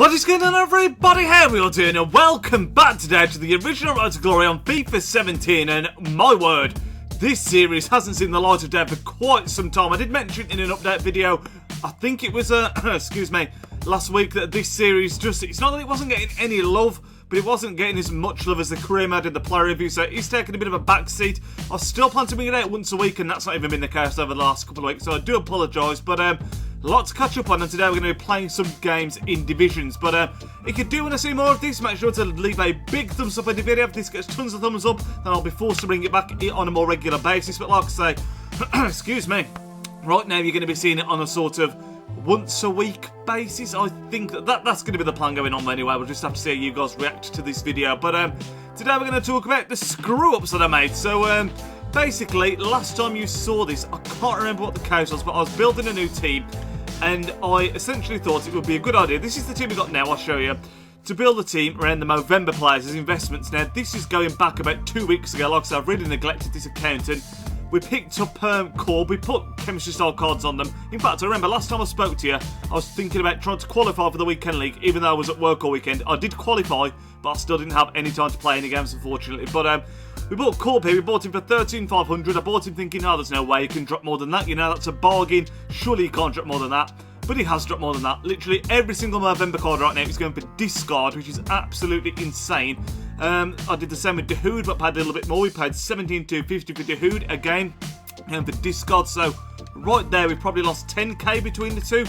What is going on, everybody? How are we all doing? And welcome back today to the original Road to Glory on FIFA 17. And my word, this series hasn't seen the light of day for quite some time. I did mention in an update video, I think it was excuse me, last week, that this series it's not that it wasn't getting any love, but it wasn't getting as much love as the career mode in the player review, so it's taking a bit of a backseat. I still plan to bring it out once a week, and that's not even been the case over the last couple of weeks, so I do apologise, but a lot to catch up on, and today we're going to be playing some games in divisions. But if you do want to see more of this, make sure to leave a big thumbs up in the video. If this gets tons of thumbs up, then I'll be forced to bring it back on a more regular basis. But like I say, excuse me, right now you're going to be seeing it on a sort of once a week basis. I think that's going to be the plan going on anyway. We'll just have to see how you guys react to this video. But today we're going to talk about the screw-ups that I made. So basically, last time you saw this, I can't remember what the case was, but I was building a new team, and I essentially thought it would be a good idea. This is the team we got now, I'll show you. To build a team around the Movember players as investments. Now, this is going back about 2 weeks ago. Like I said, I've really neglected this account, and we picked up Core, we put chemistry style cards on them. In fact, I remember last time I spoke to you, I was thinking about trying to qualify for the weekend league, even though I was at work all weekend. I did qualify, but I still didn't have any time to play any games, unfortunately. But we bought Corp here, we bought him for 13,500. I bought him thinking, oh, there's no way he can drop more than that. You know, that's a bargain. Surely he can't drop more than that. But he has dropped more than that. Literally every single November card right now is going for discard, which is absolutely insane. I did the same with Dahoud, but paid a little bit more. We paid 17,250 for Dahoud again, and for discard. So right there, we probably lost 10k between the two,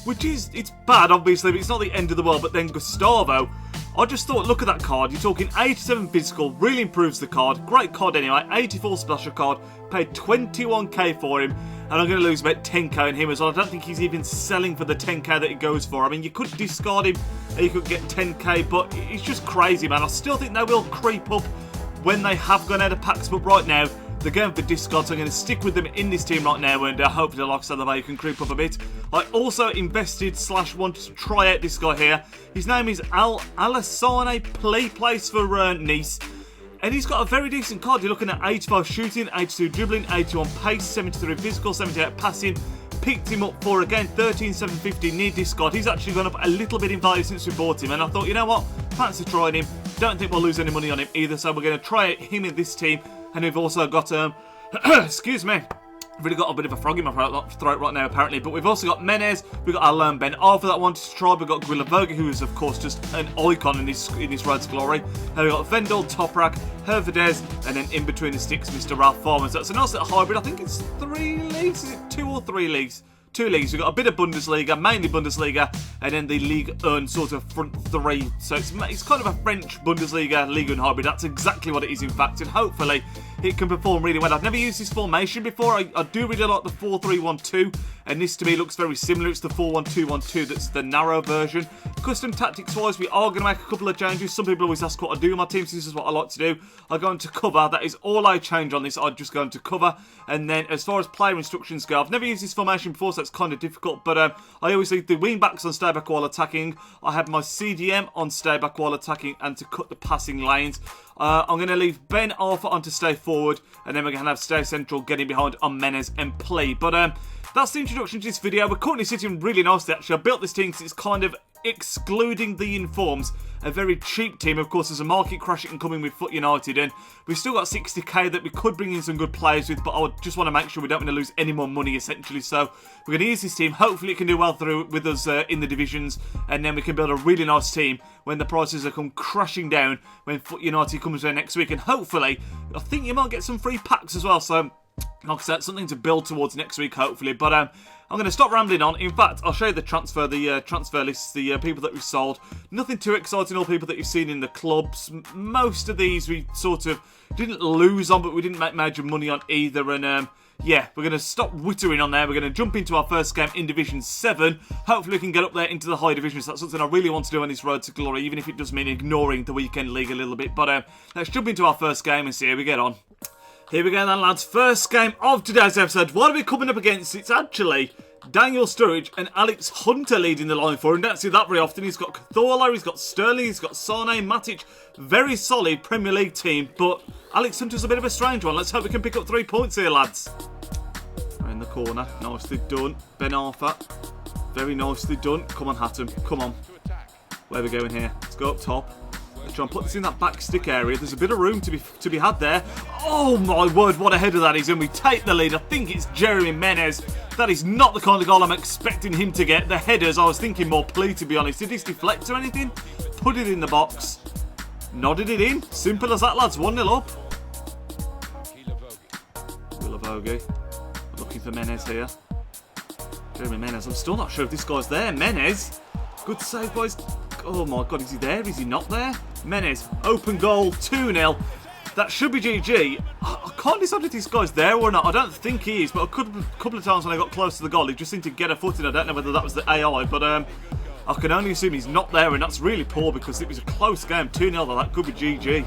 which is, it's bad, obviously, but it's not the end of the world. But then Gustavo, I just thought, look at that card. You're talking 87 physical, really improves the card. Great card anyway. 84 special card. Paid 21k for him, and I'm going to lose about 10k on him as well. I don't think he's even selling for the 10k that it goes for. I mean, you could discard him and you could get 10k, but it's just crazy, man. I still think they will creep up when they have gone out of packs, but right now, they're going for discard, so I'm going to stick with them in this team right now, and hopefully, like I said, the way you can creep up a bit. I also invested / wanted to try out this guy here. His name is Alassane plays for Nice. And he's got a very decent card. You're looking at 85 shooting, 82 dribbling, 81 pace, 73 physical, 78 passing. Picked him up for, again, 13,750 near discard. He's actually gone up a little bit in value since we bought him. And I thought, you know what? Fancy trying him. Don't think we'll lose any money on him either. So we're going to try him in this team. And we've also got, excuse me, I've really got a bit of a frog in my throat right now, apparently. But we've also got Menez, we've got Alain Ben Arthur that I wanted to try. We've got Guilavogui, who is, of course, just an icon in this Road to Glory. And we've got Vendel, Toprak, Hervedez, and then in between the sticks, Mr. Ralph Farmer. So it's a nice little hybrid. I think it's 3 leagues. Is it 2 or 3 leagues? 2 leagues. We've got a bit of Bundesliga, mainly Bundesliga, and then the Ligue 1 sort of front 3. So it's kind of a French Bundesliga Ligue 1 hybrid. That's exactly what it is, in fact, and hopefully it can perform really well. I've never used this formation before. I do really like the 4-3-1-2, and this to me looks very similar. It's the 4-1-2-1-2 that's the narrow version. Custom tactics-wise, we are going to make a couple of changes. Some people always ask what I do in my teams. This is what I like to do. I go into cover. That is all I change on this. I just go into cover. And then as far as player instructions go, I've never used this formation before, so it's kind of difficult. But I always leave the wing backs on stay back while attacking. I have my CDM on stay back while attacking and to cut the passing lanes. I'm going to leave Ben Arthur on to stay forward, and then we're going to have stay central, getting behind on Menez and play. But that's the introduction to this video. We're currently sitting really nicely, actually. I built this team because it's kind of, excluding the informs, a very cheap team. Of course, there's a market crash incoming with Foot United, and we've still got 60k that we could bring in some good players with, but I just want to make sure we don't want to lose any more money, essentially. So we're going to use this team. Hopefully it can do well through with us in the divisions, and then we can build a really nice team when the prices are come crashing down, when Foot United comes there next week. And hopefully, I think you might get some free packs as well. So like I said, something to build towards next week, hopefully. But I'm going to stop rambling on. In fact, I'll show you the transfer lists, the people that we've sold. Nothing too exciting, all people that you've seen in the clubs. Most of these we sort of didn't lose on, but we didn't make major money on either. And yeah, we're going to stop wittering on there. We're going to jump into our first game in Division 7. Hopefully we can get up there into the high divisions. That's something I really want to do on this Road to Glory, even if it does mean ignoring the weekend league a little bit. But let's jump into our first game and see how we get on. Here we go then, lads. First game of today's episode. What are we coming up against? It's actually Daniel Sturridge and Alex Hunter leading the line for him. Don't see that very often. He's got Cthulhu, he's got Sterling, he's got Sane, Matic. Very solid Premier League team, but Alex Hunter's a bit of a strange one. Let's hope we can pick up 3 points here, lads. In the corner. Nicely done. Ben Arthur. Very nicely done. Come on, Hatton. Come on. Where are we going here? Let's go up top. Let's try and put this in that back stick area. There's a bit of room to be had there. Oh my word, what a header that is. And we take the lead. I think it's Jeremy Menez. That is not the kind of goal I'm expecting him to get. The headers, I was thinking more plea, to be honest. Did this deflect or anything? Put it in the box. Nodded it in. Simple as that, lads. 1-0 up. Wilavogi. Looking for Menez here. Jeremy Menez. I'm still not sure if this guy's there. Menez. Good save, boys. Oh my god, is he there? Is he not there? Menez. Open goal. 2-0. That should be GG. I can't decide if this guy's there or not. I don't think he is, but a couple of times when I got close to the goal, he just seemed to get a foot in. I don't know whether that was the AI, but I can only assume he's not there, and that's really poor because it was a close game. 2-0, that could be GG.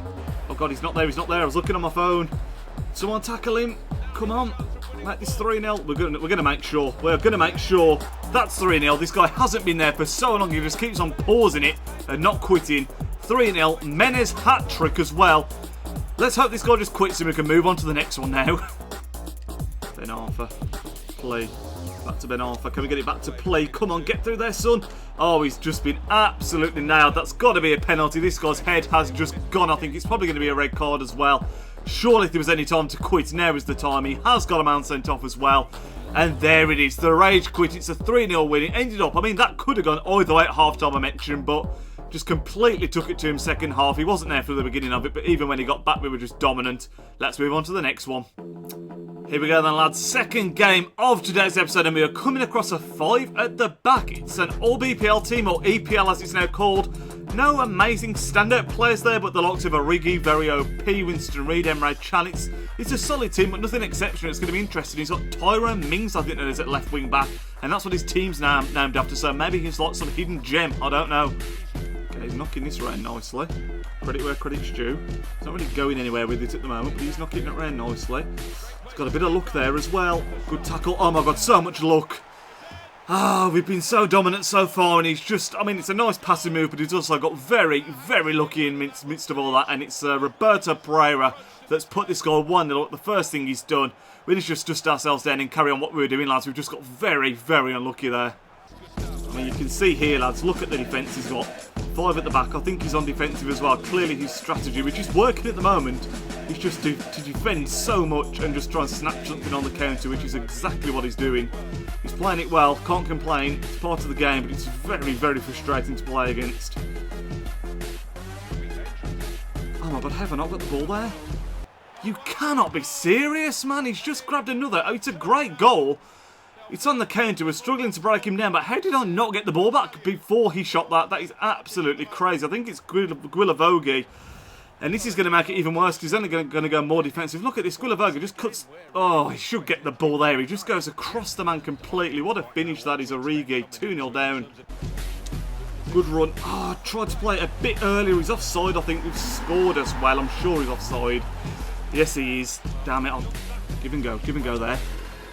Oh god, he's not there, he's not there. I was looking on my phone. Someone tackle him. Come on. Make this 3-0. We're gonna make sure. We're gonna make sure that's 3-0. This guy hasn't been there for so long. He just keeps on pausing it and not quitting. 3-0. Menez hat-trick as well. Let's hope this guy just quits and we can move on to the next one now. Ben Arthur. Play. Back to Ben Arthur. Can we get it back to play? Come on, get through there, son. Oh, he's just been absolutely nailed. That's got to be a penalty. This guy's head has just gone. I think it's probably going to be a red card as well. Surely if there was any time to quit, now is the time. He has got a man sent off as well. And there it is. The rage quit. It's a 3-0 win. It ended up, I mean, that could have gone either way at half-time, I mentioned, but just completely took it to him second half. He wasn't there for the beginning of it, but even when he got back, we were just dominant. Let's move on to the next one. Here we go then, lads. Second game of today's episode, and we are coming across a 5 at the back. It's an all-BPL team, or EPL as it's now called. No amazing standout players there, but the likes of Origi, very OP, Winston Reid, Emre Can. It's a solid team, but nothing exceptional. It's going to be interesting. He's got Tyrone Mings, I think that is, at left wing back, and that's what his team's named after, so maybe he's like some hidden gem. I don't know. Okay, he's knocking this around nicely. Credit where credit's due. He's not really going anywhere with it at the moment, but he's knocking it around nicely. He's got a bit of luck there as well. Good tackle. Oh my god, so much luck. Ah, we've been so dominant so far, and he's just, I mean, it's a nice passing move, but he's also got very, very lucky in the midst of all that, and it's Roberto Pereira that's put this goal 1-0 up. The first thing he's done, we need to just dust ourselves down and carry on what we were doing, lads. We've just got very, very unlucky there. I mean, you can see here, lads, look at the defence he's got. 5 at the back. I think he's on defensive as well. Clearly his strategy, which is working at the moment, is just to defend so much and just try and snatch something on the counter, which is exactly what he's doing. He's playing it well, can't complain. It's part of the game, but it's very, very frustrating to play against. Oh my god, have I not got the ball there? You cannot be serious, man. He's just grabbed another. Oh, it's a great goal. It's on the counter. We're struggling to break him down, but how did I not get the ball back before he shot that? That is absolutely crazy. I think it's Guilavogi. And this is going to make it even worse because he's only going to go more defensive. Look at this. Guilavogi just cuts. Oh, he should get the ball there. He just goes across the man completely. What a finish that is, Origi. 2-0 down. Good run. Oh, I tried to play it a bit earlier. He's offside, I think. We've scored as well. I'm sure he's offside. Yes, he is. Damn it. I'll give and go. Give and go there.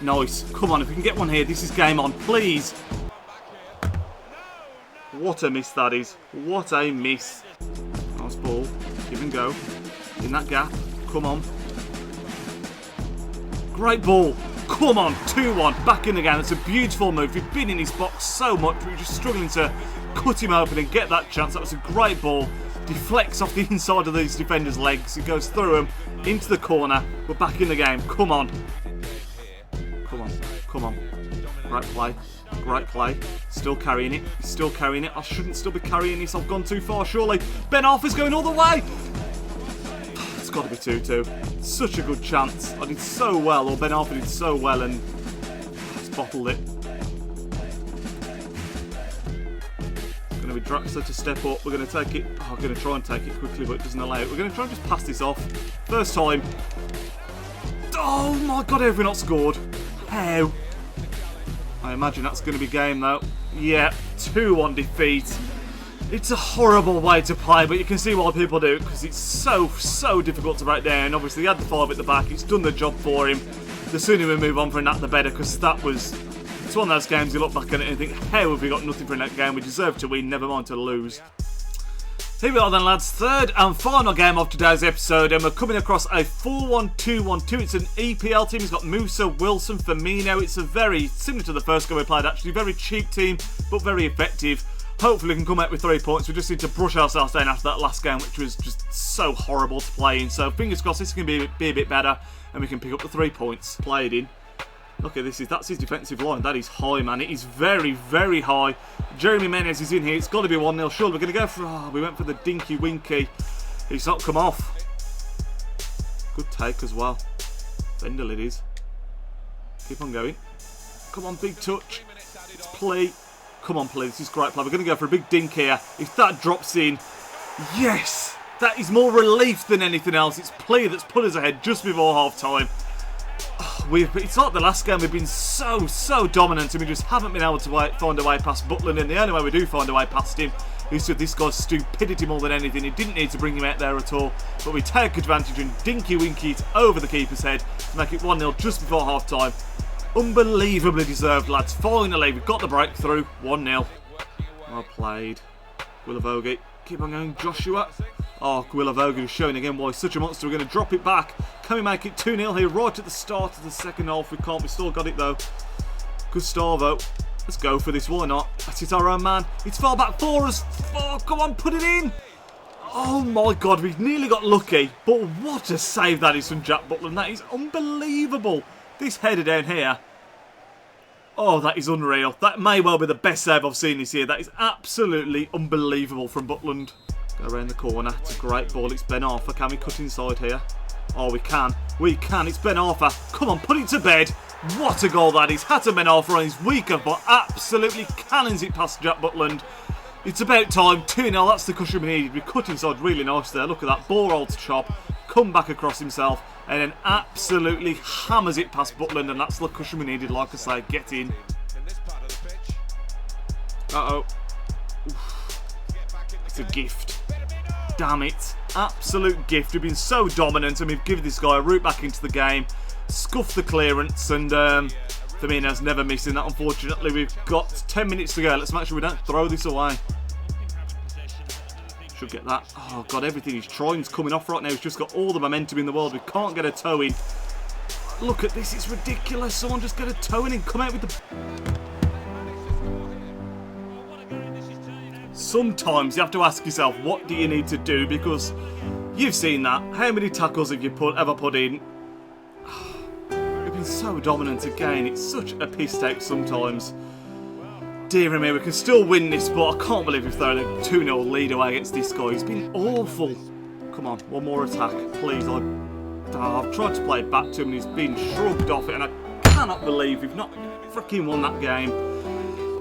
Nice. Come on, if we can get one here, this is game on, please. What a miss that is. What a miss. Nice ball. Give and go. In that gap. Come on. Great ball. Come on. 2-1. Back in the game. It's a beautiful move. We've been in his box so much. We're just struggling to cut him open and get that chance. That was a great ball. Deflects off the inside of these defenders' legs. It goes through them. Into the corner. We're back in the game. Come on. Come on, come on. Great play. Great play. Still carrying it. He's still carrying it. I shouldn't still be carrying this. I've gone too far, surely. Ben Arthur's going all the way. It's got to be 2-2. Such a good chance. I did so well, or Ben Arthur did so well, and just bottled it. It's going to be Draxler to step up. We're going to take it. Oh, I'm going to try and take it quickly, but it doesn't allow it. We're going to try and just pass this off. First time. Oh my god, have we not scored? How? I imagine that's going to be game though. Yeah, 2-1 defeat. It's a horrible way to play, but you can see why people do it because it's so difficult to break down. Obviously, he had the 5 at the back. It's done the job for him. The sooner we move on from that, the better, because that was... It's one of those games you look back at it and think, how have we got nothing from that game? We deserve to win, never mind to lose. Here we are then, lads, third and final game of today's episode, and we're coming across a 4-1-2-1-2. It's an EPL team. It's got Musa, Wilson, Firmino. It's a very, similar to the first game we played actually, very cheap team, but very effective. Hopefully we can come out with 3 points. We just need to brush ourselves down after that last game, which was just so horrible to play in. So fingers crossed this can be a bit better and we can pick up the 3 points. Played in. Look at this, that's his defensive line. That is high, man. It is very, very high. Jeremy Menez is in here. It's got to be 1-0. Sure, we're going to go for... Oh, we went for the dinky winky. He's not come off. Good take as well. Vendel it is. Keep on going. Come on, big touch. It's play. Come on, play. This is great play. We're going to go for a big dink here. If that drops in... Yes! That is more relief than anything else. It's play that's put us ahead just before half-time. It's like the last game. We've been so dominant and we just haven't been able to find a way past Butland, and the only way we do find a way past him is with this guy's stupidity more than anything. He didn't need to bring him out there at all, but we take advantage and dinky winky it over the keeper's head to make it 1-0 just before half time. Unbelievably deserved, lads. Finally we've got the breakthrough. 1-0. Well played. Guilavogui. Keep on going, Joshua. Oh, Guilavogui is showing again why he's such a monster. We're going to drop it back. Can we make it 2-0 here right at the start of the second half? We can't. We still got it though. Gustavo. Let's go for this. Why not? That's it, our own man. It's far back for us. Oh, come on, put it in. Oh my God, we've nearly got lucky. But what a save that is from Jack Butland. That is unbelievable. This header down here. Oh, that is unreal. That may well be the best save I've seen this year. That is absolutely unbelievable from Butland. Go around the corner. It's a great ball. It's Ben Arthur. Can we cut inside here? Oh, we can. We can. It's Ben Arthur. Come on, put it to bed. What a goal that is. Hatton Ben Arthur on his weaker, but absolutely cannons it past Jack Butland. It's about time. 2-0. That's the cushion we needed. We cut inside really nice there. Look at that. Ball roll to chop. Come back across himself. And then absolutely hammers it past Butland. And that's the cushion we needed. Like I say, get in. Uh-oh. It's a gift. Damn it. Absolute gift. We've been so dominant and we've given this guy a route back into the game. Scuffed the clearance and Firmino's never missing that, unfortunately. We've got 10 minutes to go. Let's make sure we don't throw this away. Should get that. Oh God, everything he's trying is coming off right now. He's just got all the momentum in the world. We can't get a toe in. Look at this. It's ridiculous. Someone just get a toe in and come out with the... Sometimes you have to ask yourself, what do you need to do? Because you've seen that. How many tackles have you ever put in? We've been so dominant again. It's such a piss take sometimes. Dear me, we can still win this, but I can't believe we've thrown a 2-0 lead away against this guy. He's been awful. Come on, one more attack, please. I've tried to play it back to him and he's been shrugged off it, and I cannot believe we've not freaking won that game.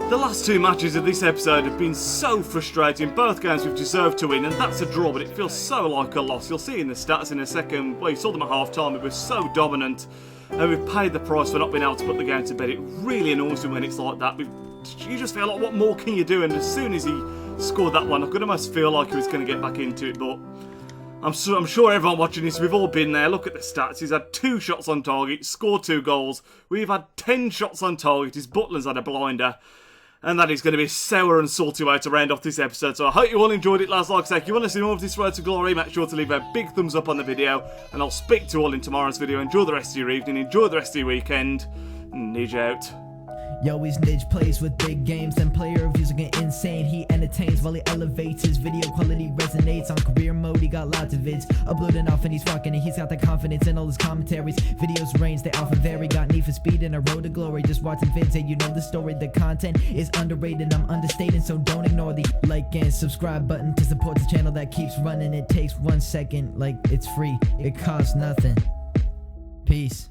The last 2 matches of this episode have been so frustrating. Both games we've deserved to win, and that's a draw, but it feels so like a loss. You'll see in the stats in a second. Well, you saw them at half-time. We were so dominant, and we've paid the price for not being able to put the game to bed. It really annoys me when it's like that. You just feel like, what more can you do? And as soon as he scored that one, I could almost feel like he was going to get back into it, but I'm sure everyone watching this, we've all been there. Look at the stats. He's had 2 shots on target, scored 2 goals. We've had 10 shots on target. His Butland's had a blinder. And that is going to be a sour and salty way to round off this episode. So I hope you all enjoyed it, lads. Like I say, if you want to see more of this road to glory, make sure to leave a big thumbs up on the video. And I'll speak to you all in tomorrow's video. Enjoy the rest of your evening. Enjoy the rest of your weekend. Nidge out. Yo, he's Nidge, plays with big games and player reviews are getting insane. He entertains while he elevates, his video quality resonates. On career mode, he got lots of vids uploading off and he's rocking it. He's got the confidence in all his commentaries. Videos range, they often vary. Got need for speed and a road to glory. Just watching vids and you know the story. The content is underrated, I'm understating, so don't ignore the like and subscribe button to support the channel that keeps running. It takes 1 second, like it's free, it costs nothing. Peace.